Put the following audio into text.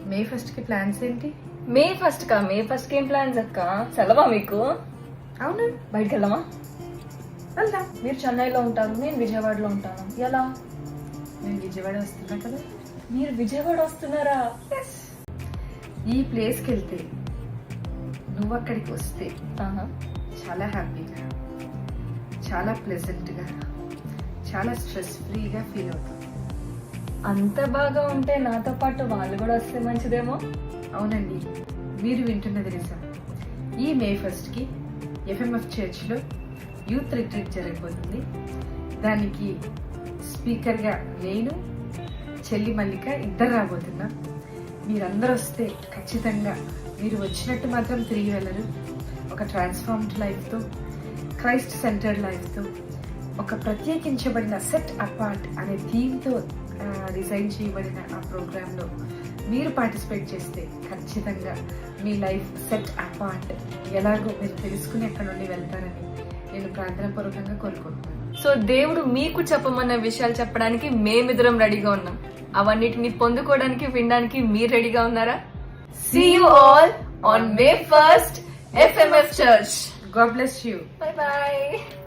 మే 1st కి plans ఏంటి? May first ఏం ప్లాన్స్ అక్క? సెలవా మీకు? అవును, బయటికి వెళ్దామా? వెళ్దాం. మీరు చెన్నైలో ఉంటారు, నేను విజయవాడలో ఉంటాను. ఎలా? నేను విజయవాడ వస్తున్నా కదా. మీరు విజయవాడ వస్తున్నారా? ఈ ప్లేస్కి వెళ్తే నువ్వు అక్కడికి వస్తే ఆహా. చాలా హ్యాపీగా, చాలా ప్లెజెంట్గా, చాలా స్ట్రెస్ ఫ్రీగా ఫీల్ అవుతుంది. అంత బాగా ఉంటే నాతో పాటు వాళ్ళు కూడా వస్తే మంచిదేమో. అవునండి, మీరు వింటున్నది నిజం. ఈ మే 1st కి FMF చర్చ్లో యూత్ రిట్రీట్ జరగబోతుంది. దానికి స్పీకర్గా నేను, చెల్లి మల్లిక ఇద్దరు రాబోతున్నాం. మీరందరూ వస్తే ఖచ్చితంగా మీరు వచ్చినట్టు మాత్రం తిరిగి వెళ్ళరు. ఒక ట్రాన్స్ఫార్మ్డ్ లైఫ్తో, క్రైస్ట్ సెంటర్డ్ లైఫ్తో, ఒక ప్రత్యేకించబడిన సెట్ అపార్ట్ అనే థీమ్తో డిజైన్ చేయబడిన ఆ ప్రోగ్రాంలో మీరు పార్టిసిపేట్ చేస్తే ఖచ్చితంగా మీ లైఫ్ సెట్ అపార్ట్ ఎలాగో మీరు తెలుసుకుని అక్కడ నుండి వెళ్తారని నేను ప్రార్థనాపూర్వకంగా కోరుకుంటున్నాను. సో దేవుడు మీకు చెప్పమన్న విషయాలు చెప్పడానికి మేమిద్దరం రెడీగా ఉన్నాం. అవన్నిటిని పొందుకోవడానికి, వినడానికి మీరు రెడీగా ఉన్నారా? See you all on May 1st, FMF Church. God bless you. Bye bye.